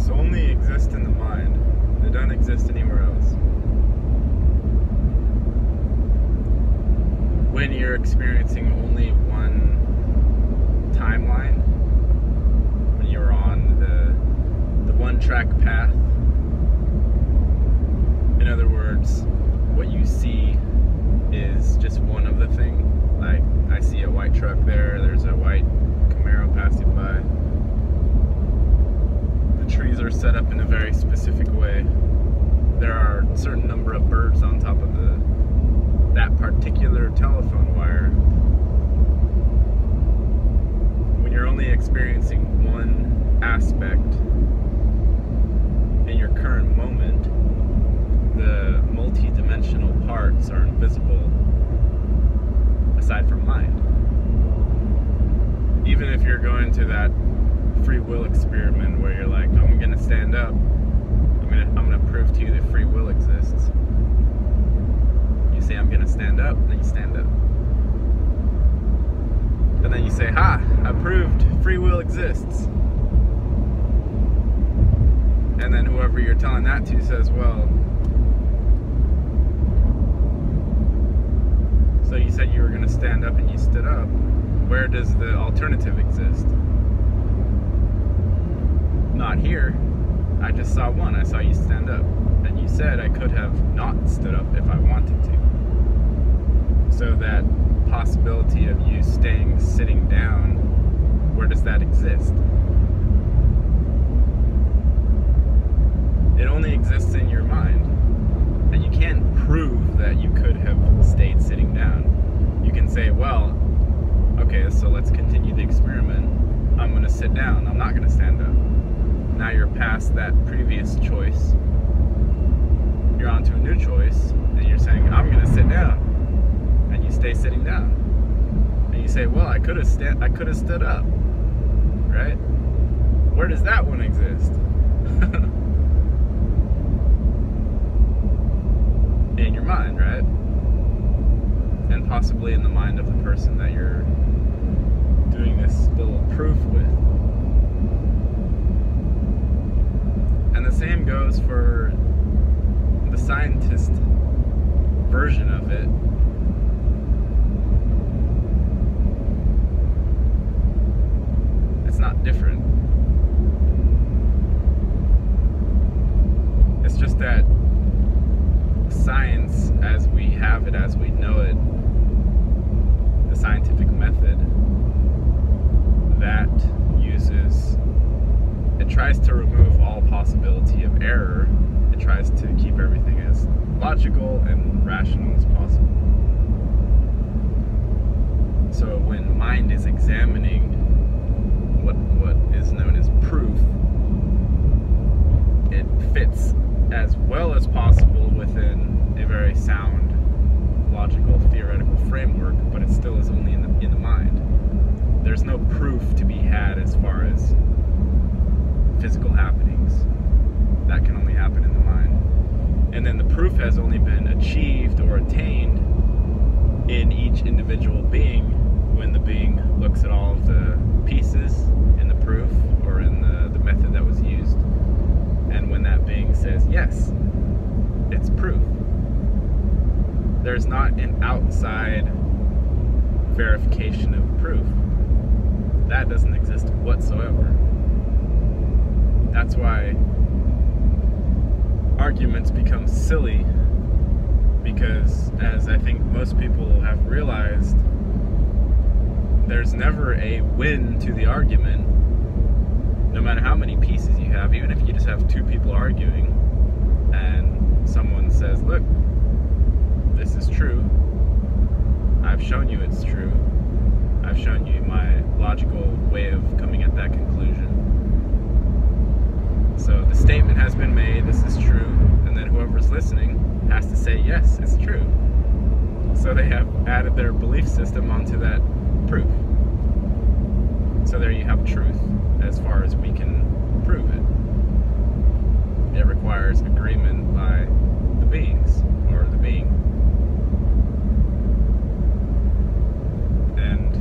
things only exist in the mind. They don't exist anywhere else. When you're experiencing only one timeline, when you're on the one-track path, in other words, what you see is just one of the thing. Like, I see a white truck there, there's a white Camaro passing by. The trees are set up in a very specific way. There are a certain number of birds on top of that particular telephone wire. When you're only experiencing one aspect in your current moment, the multi-dimensional parts are invisible aside from mind. Even if you're going to that free will experiment where you're like, I'm gonna stand up, I'm gonna prove to you that free will exists. You say, I'm gonna stand up, then you stand up. And then you say, ha, I proved free will exists. And then whoever you're telling that to says, well, so you said you were gonna stand up and you stood up. Where does the alternative exist? Not here. I just saw one. I saw you stand up. And you said I could have not stood up if I wanted to. So that possibility of you sitting down, where does that exist? It only exists in your mind. And you can't prove that you could have stayed sitting down. You can say, well, okay, so let's continue the experiment. I'm going to sit down. I'm not going to stand up. Now you're past that previous choice. You're on to a new choice, and you're saying, I'm going to sit down. And you stay sitting down. And you say, well, I could have stood up. Right? Where does that one exist? In your mind, right? And possibly in the mind of the person that you're doing this little proof with. And the same goes for the scientist version of it. It's not different. It's just that science, as we have it, as we know it, the scientific method, that it tries to remove all possibility of error. It tries to keep everything as logical and rational as possible. So when mind is examining what is known as proof, it fits as well as possible within a very sound, logical, theoretical framework, but it still is only in the mind. There's no proof to be had as far as physical happenings. That can only happen in the mind. And then the proof has only been achieved or attained in each individual being when the being looks at all of the pieces in the proof or in the method that was used. And when that being says, yes, it's proof. There's not an outside verification of proof. That doesn't exist whatsoever. That's why arguments become silly, because as I think most people have realized, there's never a win to the argument, no matter how many pieces you have. Even if you just have two people arguing and someone says, look, this is true, I've shown you it's true, I've shown you my logical way of coming at that conclusion. So the statement has been made, this is true, and then whoever's listening has to say, yes, it's true. So they have added their belief system onto that proof. So there you have truth, as far as we can prove it. It requires agreement by the beings, or the being. And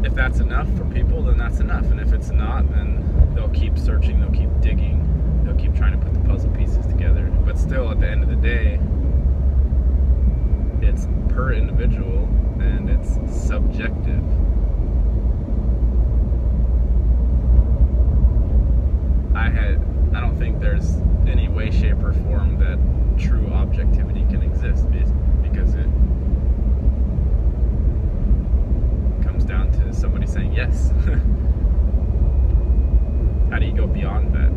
if that's enough for people, then that's enough. And if it's not, then they'll keep searching, they'll keep digging, they'll keep trying to put the puzzle pieces together. But still, at the end of the day, it's per individual and it's subjective. I don't think there's any way, shape, or form that true objectivity can exist, because it comes down to somebody saying yes. How do you go beyond that?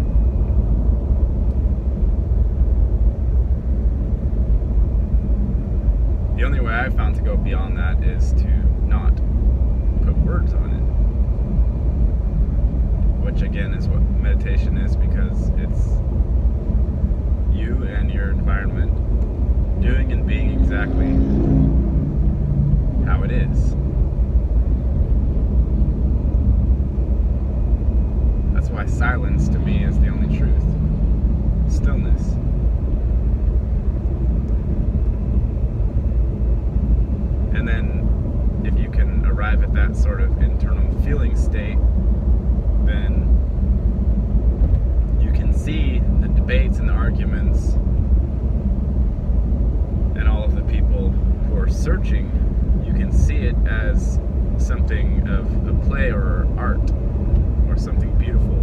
The only way I've found to go beyond that is to not put words on it. Which again is what meditation is, because it's you and your environment doing and being exactly how it is. That's why silence to me is the only truth. Stillness. And then if you can arrive at that sort of internal feeling state, then you can see the debates and the arguments and all of the people who are searching. You can see it as something of a play or art, or something beautiful,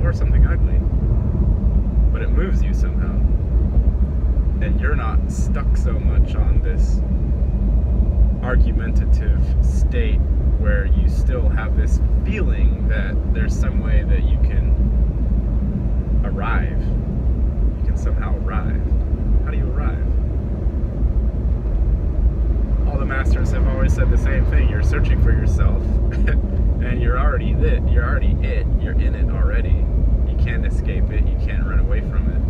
or something ugly. But it moves you somehow. And you're not stuck so much on this argumentative state where you still have this feeling that there's some way that you can arrive. You can somehow arrive. How do you arrive? All the masters have always said the same thing. You're searching for yourself, and you're already it. You're in it already. You can't escape it. You can't run away from it.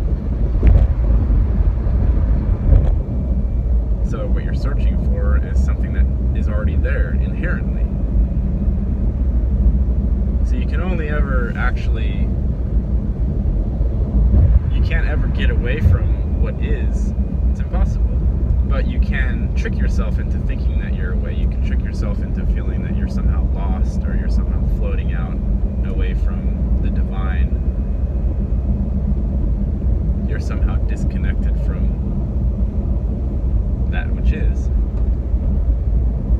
So what you're searching for is something that is already there inherently. So you can only ever actually, you can't ever get away from what is. It's impossible. But you can trick yourself into thinking that you're away. You can trick yourself into feeling that you're somehow lost, or you're somehow floating out away from the divine. You're somehow disconnected from that which is.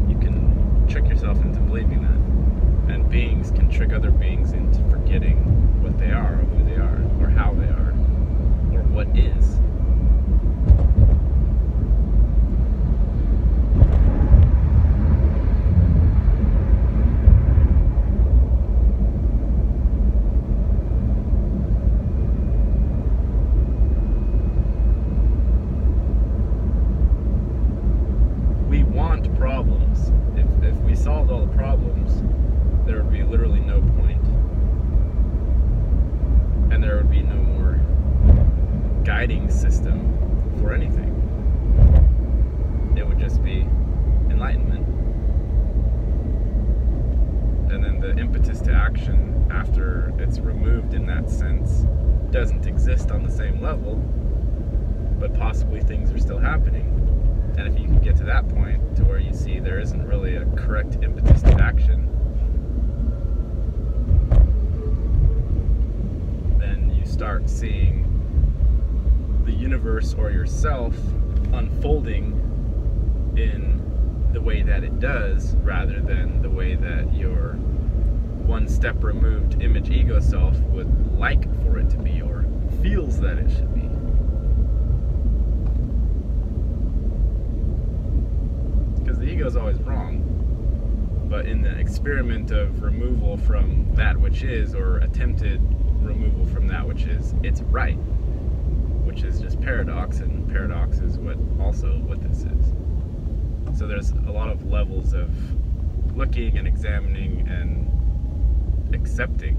You can trick yourself into believing that. And beings can trick other beings into forgetting what they are, or who they are, or how they are, or what is. Problems. If we solved all the problems, there would be literally no point. And there would be no more guiding system for anything. It would just be enlightenment. And then the impetus to action after it's removed in that sense doesn't exist on the same level, but possibly things are still happening. And if you can get to that point to where you see there isn't really a correct impetus to action, then you start seeing the universe or yourself unfolding in the way that it does, rather than the way that your one step removed image ego self would like for it to be, or feels that it should be. The ego is always wrong, but in the experiment of removal from that which is, or attempted removal from that which is, it's right, which is just paradox, and paradox is what this is. So there's a lot of levels of looking and examining and accepting,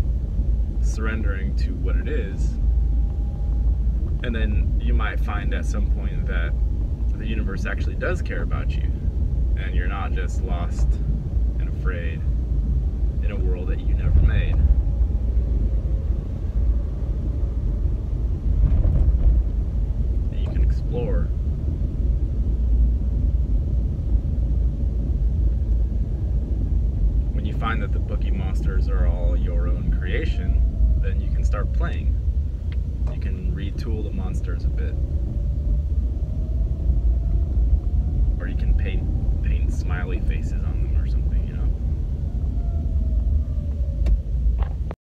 surrendering to what it is, and then you might find at some point that the universe actually does care about you. And you're not just lost and afraid in a world that you never made. And you can explore. When you find that the Boogie Monster monsters are all your own creation, then you can start playing. You can retool the monsters a bit. Or you can paint smiley faces on